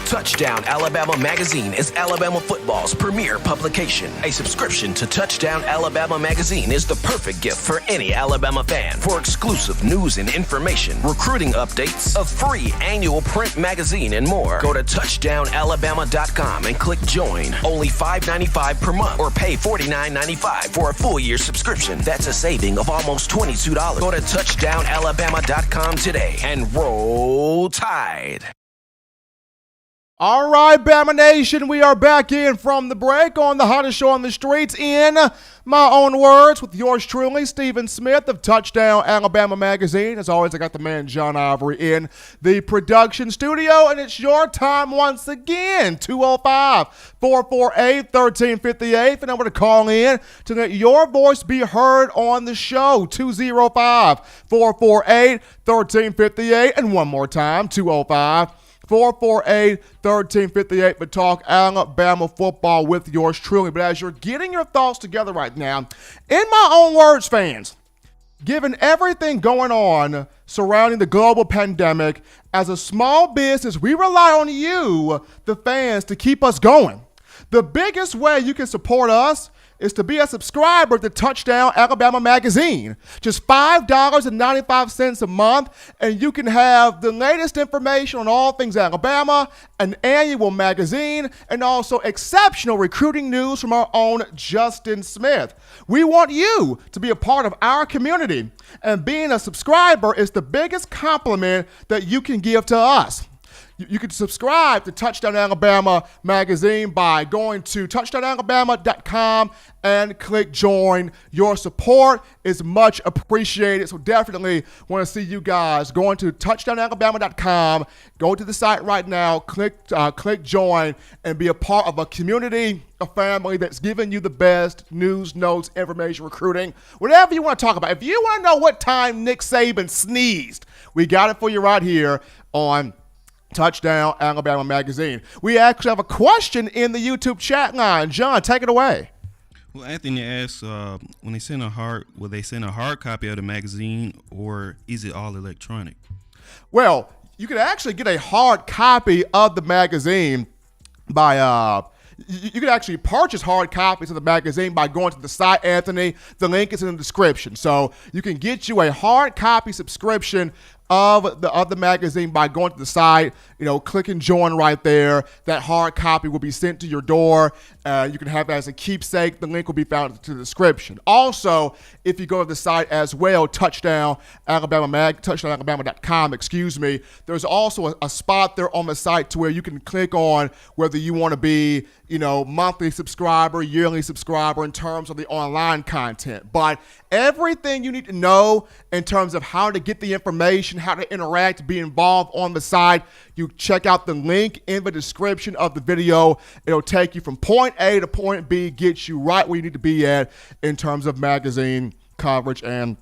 Touchdown Alabama Magazine is Alabama football's premier publication. A subscription to Touchdown Alabama Magazine is the perfect gift for any Alabama fan. For exclusive news and information, recruiting updates, a free annual print magazine, and more, go to touchdownalabama.com and click join. Only $5.95 per month or pay $49.95 for a full year subscription. That's a saving of almost $22. Go to touchdownalabama.com today and roll Tide.
All right, Bama Nation, we are back in from the break on the hottest show on the streets, in my own words, with yours truly, Stephen Smith of Touchdown Alabama Magazine. As always, I got the man John Ivory in the production studio, and it's your time once again, 205-448-1358, and I'm going to call in to let your voice be heard on the show, 205-448-1358, and one more time, 205-448-1358 for Talk Alabama Football with yours truly. But as you're getting your thoughts together right now, in my own words, fans, given everything going on surrounding the global pandemic, as a small business, we rely on you, the fans, to keep us going. The biggest way you can support us is to be a subscriber to Touchdown Alabama Magazine. Just $5.95 a month, and you can have the latest information on all things Alabama, an annual magazine, and also exceptional recruiting news from our own Justin Smith. We want you to be a part of our community, and being a subscriber is the biggest compliment that you can give to us. You can subscribe to Touchdown Alabama magazine by going to touchdownalabama.com and click join. Your support is much appreciated, so definitely want to see you guys going to touchdownalabama.com. Go to the site right now, click join, and be a part of a community, a family that's giving you the best news, notes, information, recruiting, whatever you want to talk about. If you want to know what time Nick Saban sneezed, we got it for you right here on Touchdown Alabama magazine. We actually have a question in the YouTube chat line. John, take it away.
Well, Anthony asks, will they send a hard copy of the magazine, or is it all electronic?
Well, you can actually get a hard copy of the magazine by you can actually purchase hard copies of the magazine by going to the site, Anthony. The link is in the description. So you can get you a hard copy subscription of the magazine by going to the site, click and join right there. That hard copy will be sent to your door. You can have it as a keepsake. The link will be found in the description. Also, if you go to the site as well, touchdownalabama.com, there's also a spot there on the site to where you can click on whether you want to be, monthly subscriber, yearly subscriber in terms of the online content. But everything you need to know in terms of how to get the information, how to interact, be involved on the site, you check out the link in the description of the video. It'll take you from point A to point B, get you right where you need to be at in terms of magazine coverage and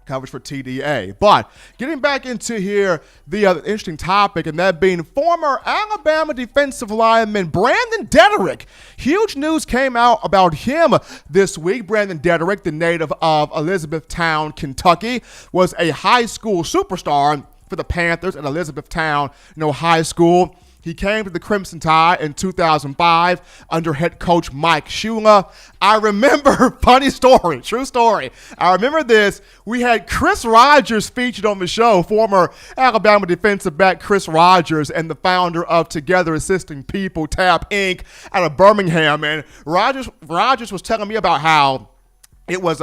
coverage for TDA. But getting back into here, the other interesting topic, and that being former Alabama defensive lineman Brandon Deaderick. Huge news came out about him this week. Brandon Deaderick, the native of Elizabethtown, Kentucky, was a high school superstar for the Panthers at Elizabethtown, high school. He came to the Crimson Tide in 2005 under head coach Mike Shula. I remember, funny story, true story. I remember this. We had Chris Rogers featured on the show, former Alabama defensive back Chris Rogers, and the founder of Together Assisting People, TAP Inc. out of Birmingham. And Rogers was telling me about how it was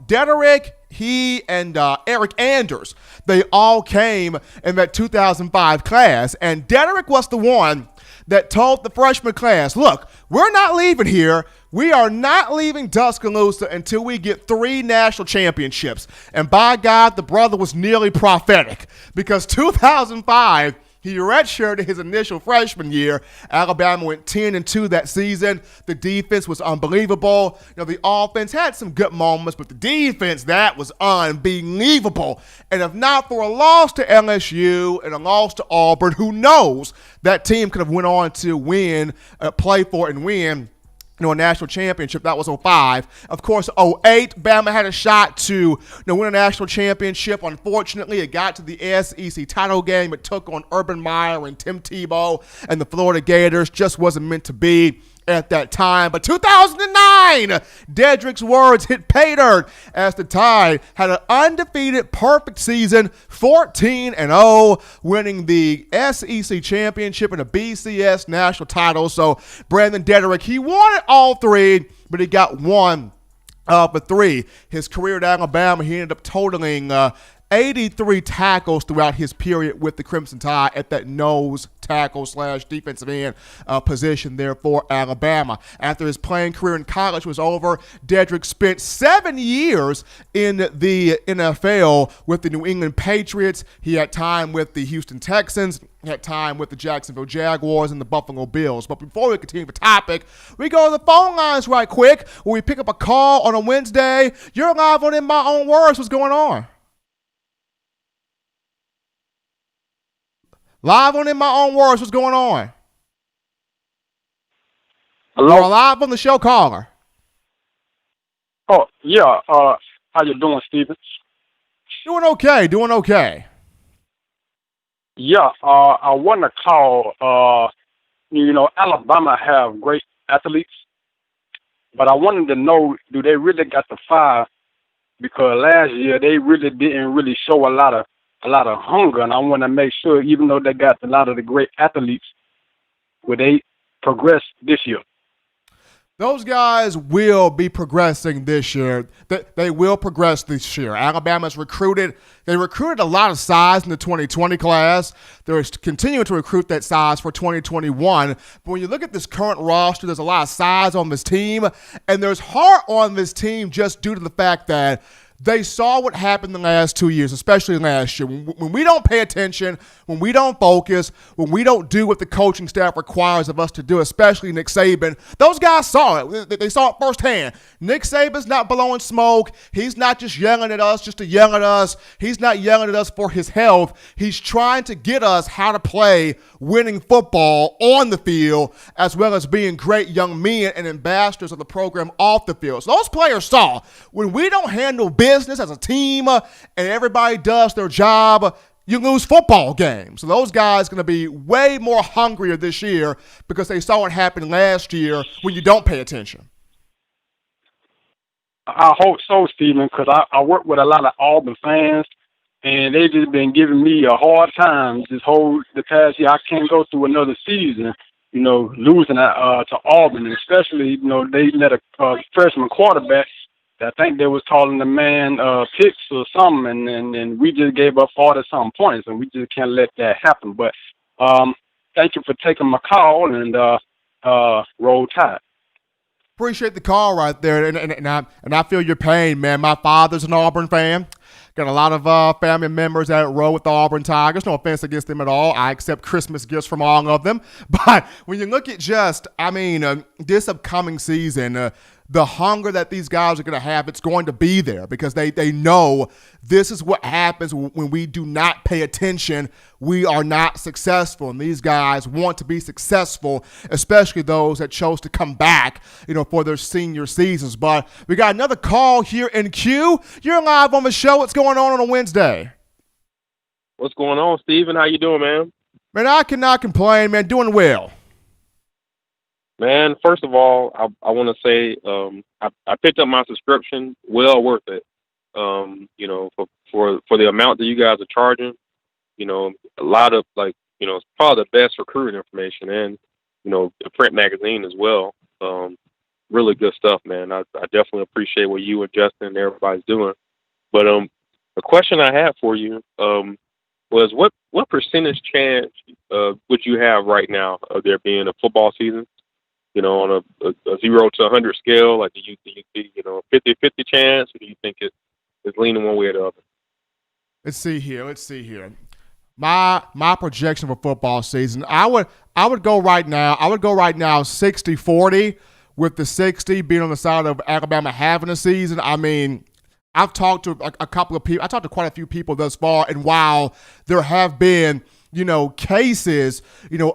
Deaderick, he and Eric Anders. They all came in that 2005 class, and Deaderick was the one that told the freshman class, look, we're not leaving here. We are not leaving Tuscaloosa until we get 3 national championships. And by God, the brother was nearly prophetic, because 2005, he redshirted his initial freshman year. Alabama went 10-2 that season. The defense was unbelievable. The offense had some good moments, but the defense, that was unbelievable. And if not for a loss to LSU and a loss to Auburn, who knows, that team could have went on to win, play for and win a national championship. That was 2005. Of course, 2008, Bama had a shot to win a national championship. Unfortunately, it got to the SEC title game. It took on Urban Meyer and Tim Tebow and the Florida Gators. Just wasn't meant to be at that time. But 2009, Deaderick's words hit pay dirt as the Tide had an undefeated, perfect season, 14-0, winning the SEC championship and a BCS national title. So Brandon Deaderick, he wanted all 3, but he got 1 of the 3. His career at Alabama, he ended up totaling 83 tackles throughout his period with the Crimson Tide at that nose tackle / defensive end position there for Alabama. After his playing career in college was over, Deaderick spent 7 years in the NFL with the New England Patriots. He had time with the Houston Texans, had time with the Jacksonville Jaguars and the Buffalo Bills. But before we continue the topic, we go to the phone lines right quick where we pick up a call on a Wednesday. You're live on In My Own Words. What's going on? Live on In My Own Words, what's going on?
Hello?
You're live on the show, caller.
Oh, yeah. How you doing, Steven?
Doing okay.
Yeah, I want to call, Alabama have great athletes, but I wanted to know, do they really got the fire? Because last year they really didn't really show a lot of hunger, and I want to make sure, even though they got a lot of the great athletes, will they progress this year?
Those guys will be progressing this year. They will progress this year. Alabama's recruited. They recruited a lot of size in the 2020 class. They're continuing to recruit that size for 2021. But when you look at this current roster, there's a lot of size on this team. And there's heart on this team just due to the fact that they saw what happened the last 2 years, especially last year. When we don't pay attention, when we don't focus, when we don't do what the coaching staff requires of us to do, especially Nick Saban, those guys saw it. They saw it firsthand. Nick Saban's not blowing smoke. He's not just yelling at us just to yell at us. He's not yelling at us for his health. He's trying to get us how to play winning football on the field, as well as being great young men and ambassadors of the program off the field. So those players saw when we don't handle business as a team and everybody does their job, you lose football games. So those guys are going to be way more hungrier this year because they saw what happened last year when you don't pay attention.
I hope so, Stephen, because I work with a lot of Auburn fans, and they've just been giving me a hard time the past year. I can't go through another season, losing to Auburn, and especially, they let a freshman quarterback. I think they was calling the man picks or something, and we just gave up 40-something points, and we just can't let that happen. But thank you for taking my call, and roll tide.
Appreciate the call right there, and I feel your pain, man. My father's an Auburn fan. Got a lot of family members that roll with the Auburn Tigers. No offense against them at all. I accept Christmas gifts from all of them. But when you look at this upcoming season, the hunger that these guys are going to have, it's going to be there because they know this is what happens when we do not pay attention. We are not successful, and these guys want to be successful, especially those that chose to come back, for their senior seasons. But we got another call here in queue. You're live on the show. What's going on a Wednesday?
What's going on, Steven? How you doing, man?
Man, I cannot complain, man. Doing well.
Man, first of all, I want to say I picked up my subscription. Well worth it. For the amount that you guys are charging. A lot of it's probably the best recruiting information, and the print magazine as well. Really good stuff, man. I definitely appreciate what you and Justin and everybody's doing. But the question I had for you was what percentage chance would you have right now of there being a football season? On a 0 to 100 scale, do you see 50-50 chance, or do you think it's leaning one way or the other?
Let's see here. My projection for football season, I would go right now 60-40, with the 60 being on the side of Alabama having a season. I mean, I've talked to a couple of people. I talked to quite a few people thus far, and while there have been cases,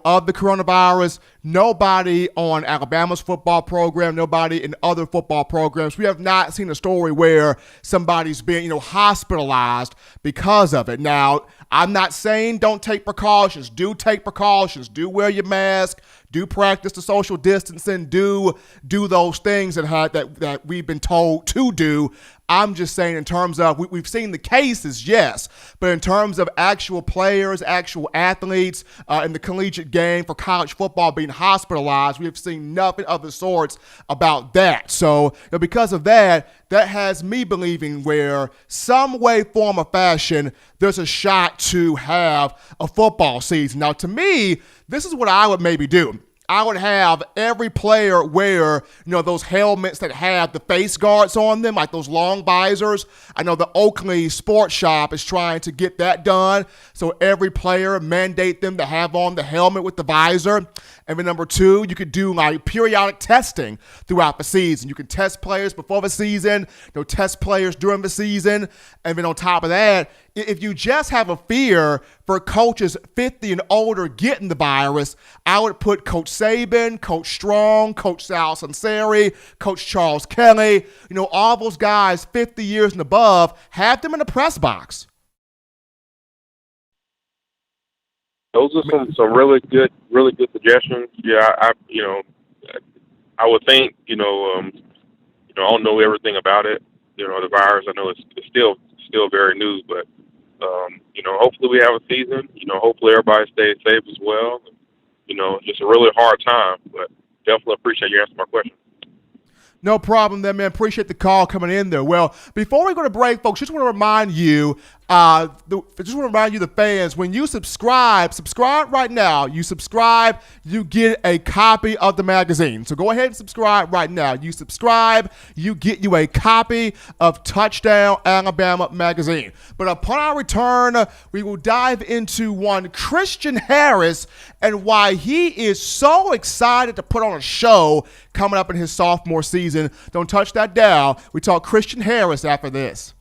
of the coronavirus, nobody on Alabama's football program, nobody in other football programs, we have not seen a story where somebody's been, hospitalized because of it. Now, I'm not saying don't take precautions. Do take precautions. Do wear your mask. Do practice the social distancing. Do those things that we've been told to do. I'm just saying in terms of, we've seen the cases, yes, but in terms of actual players, actual athletes in the collegiate game for college football being hospitalized, we have seen nothing of the sorts about that. So because of that has me believing where some way, form, or fashion, there's a shot to have a football season. Now, to me, this is what I would maybe do. I would have every player wear, those helmets that have the face guards on them, like those long visors. I know the Oakley Sports Shop is trying to get that done. So every player, mandate them to have on the helmet with the visor. And then number two, you could do periodic testing throughout the season. You can test players before the season, test players during the season. And then on top of that, if you just have a fear for coaches 50 and older getting the virus, I would put Coach Saban, Coach Strong, Coach Sal Sunseri, Coach Charles Kelly, all those guys 50 years and above, have them in the press box.
Those are some really good suggestions. Yeah, I would think, I don't know everything about it. The virus, I know it's still very new, but hopefully we have a season. Hopefully everybody stays safe as well. Just a really hard time, but definitely appreciate you answering my question.
No problem there, man. Appreciate the call coming in there. Well, before we go to break, folks, just want to remind you, the fans, when you subscribe right now. You subscribe, you get a copy of the magazine. So go ahead and subscribe right now. You subscribe, you get you a copy of Touchdown Alabama magazine. But upon our return, we will dive into one Christian Harris and why he is so excited to put on a show coming up in his sophomore season. Don't touch that dial. We talk Christian Harris after this.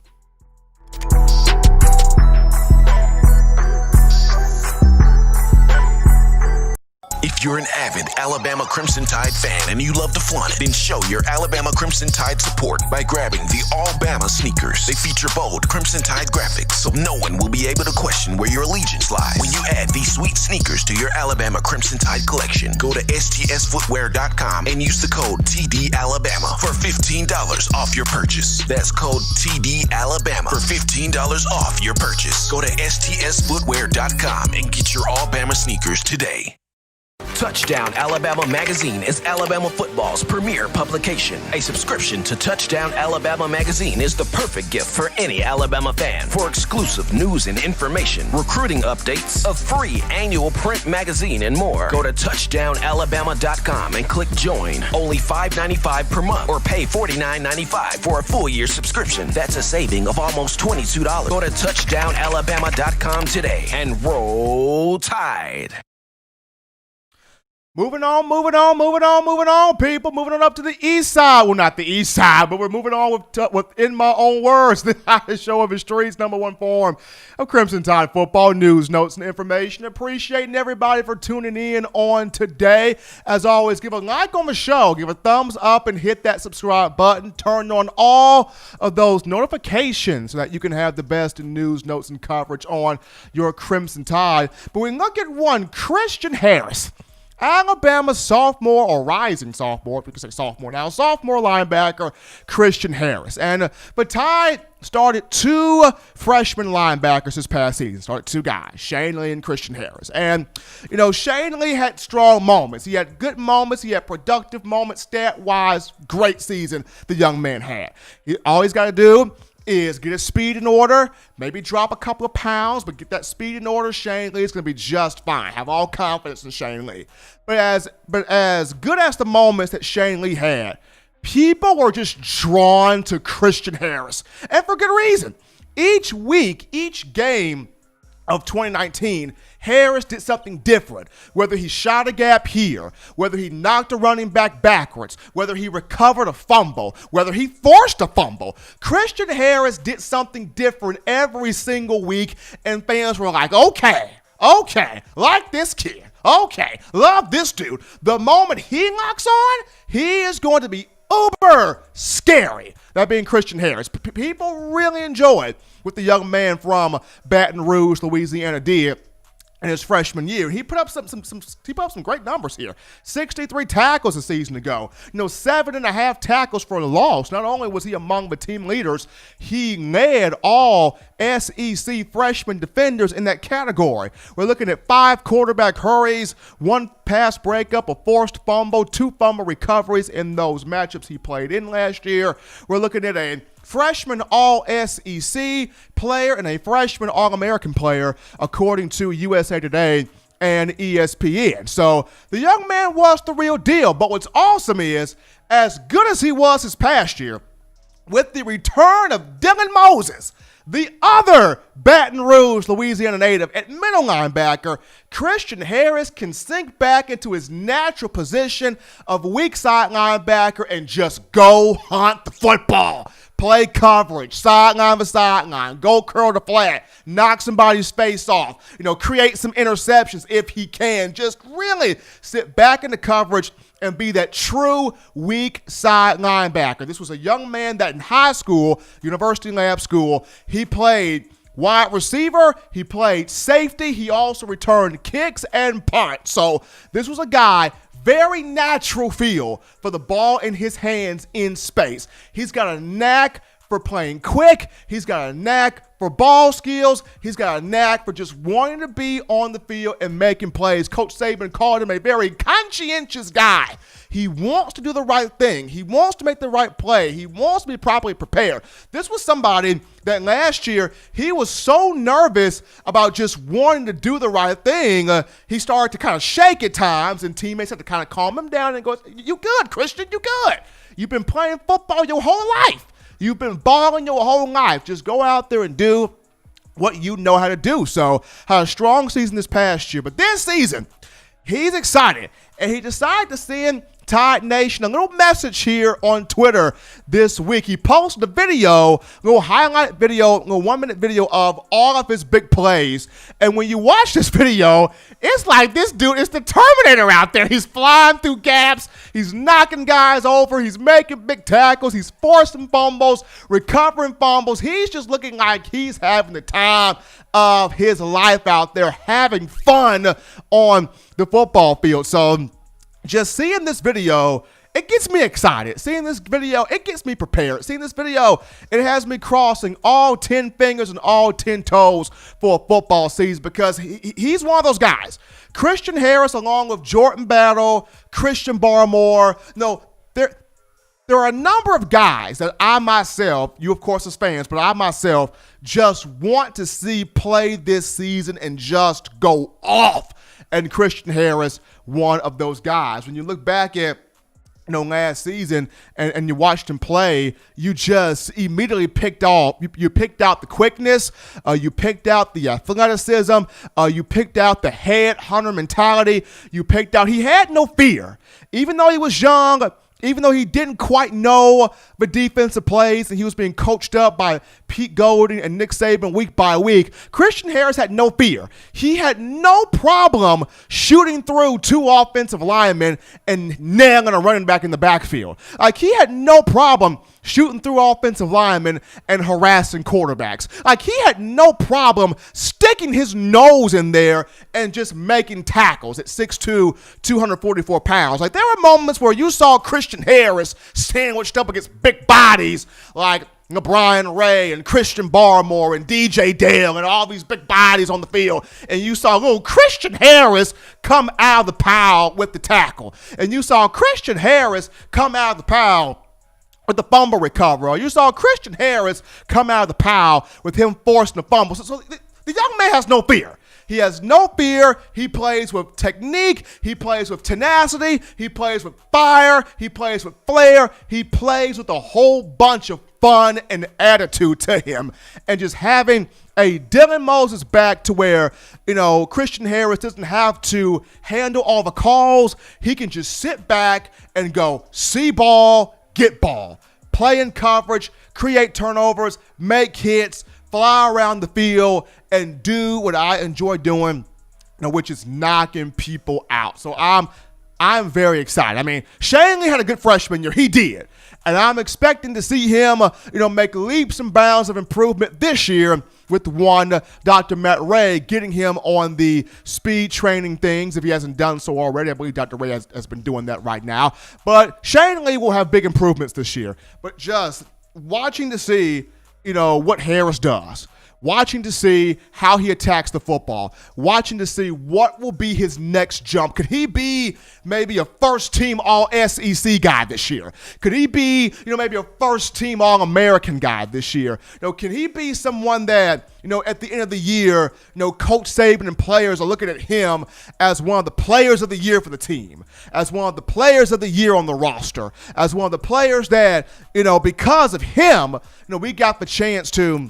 If you're an avid Alabama Crimson Tide fan and you love to flaunt it, then show your Alabama Crimson Tide support by grabbing the All-Bama sneakers. They feature bold Crimson Tide graphics, so no one will be able to question where your allegiance lies. When you add these sweet sneakers to your Alabama Crimson Tide collection, go to STSfootwear.com and use the code TDAlabama for $15 off your purchase. That's code TDAlabama for $15 off your purchase. Go to STSfootwear.com and get your All-Bama sneakers today. Touchdown Alabama magazine is Alabama football's premier publication. A subscription to Touchdown Alabama magazine is the perfect gift for any Alabama fan. For exclusive news and information, recruiting updates, a free annual print magazine, and more, go to touchdownalabama.com and click join. Only $5.95 per month or pay $49.95 for a full year subscription. That's a saving of almost $22. Go to touchdownalabama.com today and roll Tide.
Moving on, people. Moving on up to the east side. Well, not the east side, but we're moving on with in my own words, the hottest show of the streets, number one form of Crimson Tide football news, notes, and information. Appreciating everybody for tuning in on today. As always, give a like on the show, give a thumbs up, and hit that subscribe button. Turn on all of those notifications so that you can have the best in news, notes, and coverage on your Crimson Tide. But we look at one Christian Harris, Alabama sophomore or rising sophomore, we can say sophomore now, sophomore linebacker Christian Harris. And but Tide started two freshman linebackers this past season. Started two guys, Shane Lee and Christian Harris. And, you know, Shane Lee had strong moments. He had good moments. He had productive moments. Stat-wise, great season the young man had. All he's got to do is get his speed in order, maybe drop a couple of pounds, but get that speed in order. Shane Lee is going to be just fine. Have all confidence in Shane Lee. But as good as the moments that Shane Lee had, people were just drawn to Christian Harris, and for good reason. Each week, each game of 2019, Harris did something different. Whether he shot a gap here, whether he knocked a running back backwards, whether he recovered a fumble, whether he forced a fumble, Christian Harris did something different every single week, and fans were like, okay, like this kid. Okay, love this dude. The moment he locks on, he is going to be uber scary. That being Christian Harris. People really enjoyed what the young man from Baton Rouge, Louisiana did in his freshman year. He put up some great numbers here. 63 tackles a season ago. 7.5 tackles for a loss. Not only was he among the team leaders, he led all SEC freshman defenders in that category. We're looking at 5 quarterback hurries, 1 pass breakup, a forced fumble, 2 fumble recoveries in those matchups he played in last year. We're looking at a freshman All-SEC player and a freshman All-American player, according to USA Today and ESPN. So the young man was the real deal. But what's awesome is, as good as he was his past year, with the return of Dylan Moses, the other Baton Rouge, Louisiana native at middle linebacker, Christian Harris can sink back into his natural position of weak side linebacker and just go hunt the football. Play coverage, sideline to sideline, go curl the flat, knock somebody's face off, create some interceptions if he can. Just really sit back in the coverage and be that true weak side linebacker. This was a young man that in high school, University Lab School, he played wide receiver, he played safety, he also returned kicks and punts. So this was a guy, very natural feel for the ball in his hands in space. He's got a knack for playing quick. He's got a knack for ball skills. He's got a knack for just wanting to be on the field and making plays. Coach Saban called him a very conscientious guy. He wants to do the right thing. He wants to make the right play. He wants to be properly prepared. This was somebody that last year, he was so nervous about just wanting to do the right thing. He started to kind of shake at times, and teammates had to kind of calm him down and go, "You good, Christian, you good. You've been playing football your whole life. You've been balling your whole life. Just go out there and do what you know how to do." So, had a strong season this past year. But this season, he's excited, and he decided to send Tide Nation a little message here on Twitter this week. He posted a video, a little highlight video, a little 1-minute video of all of his big plays. And when you watch this video, it's like this dude is the Terminator out there. He's flying through gaps. He's knocking guys over. He's making big tackles. He's forcing fumbles, recovering fumbles. He's just looking like he's having the time of his life out there, having fun on the football field. So, just seeing this video, it gets me excited. Seeing this video, it gets me prepared. Seeing this video, it has me crossing all 10 fingers and all 10 toes for a football season, because he's one of those guys. Christian Harris, along with Jordan Battle, Christian Barmore. No, there are a number of guys that I myself, you of course as fans, but I myself just want to see play this season and just go off. And Christian Harris, one of those guys. When you look back at last season and you watched him play, you just immediately picked out the quickness, you picked out the athleticism, you picked out the headhunter mentality, he had no fear. Even though he was young, even though he didn't quite know the defensive plays and he was being coached up by Pete Golding and Nick Saban week by week, Christian Harris had no fear. He had no problem shooting through 2 offensive linemen and nailing a running back in the backfield. Like, he had no problem shooting through offensive linemen and harassing quarterbacks. Like, he had no problem sticking his nose in there and just making tackles at 6'2", 244 pounds. Like, there were moments where you saw Christian Harris sandwiched up against big bodies like Brian Ray and Christian Barmore and DJ Dale and all these big bodies on the field, and you saw little Christian Harris come out of the pile with the tackle, and you saw Christian Harris come out of the pile with the fumble recovery, or you saw Christian Harris come out of the pile with him forcing the fumble. So the young man has no fear. He has no fear. He plays with technique. He plays with tenacity. He plays with fire. He plays with flair. He plays with a whole bunch of fun and attitude to him. And just having a Dylan Moses back to where, Christian Harris doesn't have to handle all the calls. He can just sit back and go, see ball, get ball, play in coverage, create turnovers, make hits, fly around the field, and do what I enjoy doing, which is knocking people out. So I'm very excited. I mean, Shanley had a good freshman year. He did. And I'm expecting to see him, make leaps and bounds of improvement this year with one Dr. Matt Ray, getting him on the speed training things if he hasn't done so already. I believe Dr. Ray has been doing that right now. But Shanley will have big improvements this year. But just watching to see, what Harris does, watching to see how he attacks the football, watching to see what will be his next jump. Could he be maybe a first-team All-SEC guy this year? Could he be, maybe a first-team All-American guy this year? Can he be someone that, at the end of the year, Coach Saban and players are looking at him as one of the players of the year for the team, as one of the players of the year on the roster, as one of the players that, because of him, we got the chance to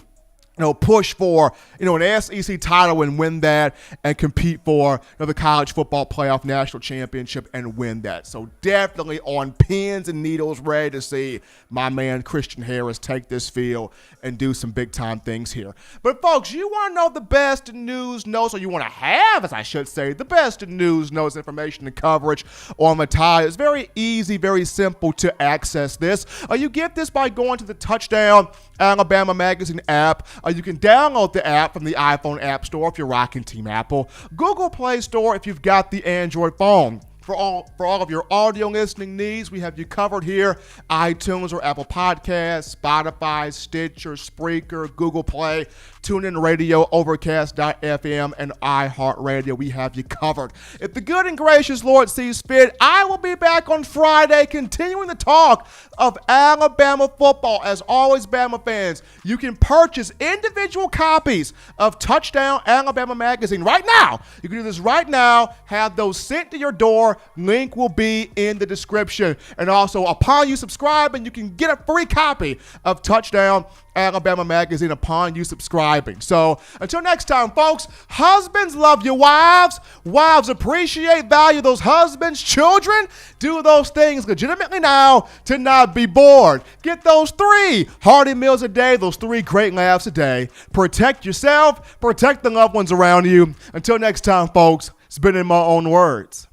push for, an SEC title and win that, and compete for the college football playoff national championship and win that. So definitely on pins and needles, ready to see my man Christian Harris take this field and do some big time things here. But folks, you want to know the best news, notes, or you want to have, as I should say, the best news, notes, information, and coverage on the Tide. It's very easy, very simple to access this. You get this by going to the Touchdown Alabama Magazine app. You can download the app from the iPhone App Store if you're rocking Team Apple, Google Play Store if you've got the Android phone. For all of your audio listening needs, we have you covered here. iTunes or Apple Podcasts, Spotify, Stitcher, Spreaker, Google Play, TuneIn Radio, Overcast.fm, and iHeartRadio. We have you covered. If the good and gracious Lord sees fit, I will be back on Friday continuing the talk of Alabama football. As always, Bama fans, you can purchase individual copies of Touchdown Alabama magazine right now. You can do this right now. Have those sent to your door. Link will be in the description. And also, upon you subscribing, you can get a free copy of Touchdown Alabama magazine upon you subscribing. So until next time, folks, husbands love your wives. Wives appreciate, value those husbands. Children, do those things legitimately now to not be bored. Get those 3 hearty meals a day, those 3 great laughs a day. Protect yourself, protect the loved ones around you. Until next time, folks, it's been in my own words.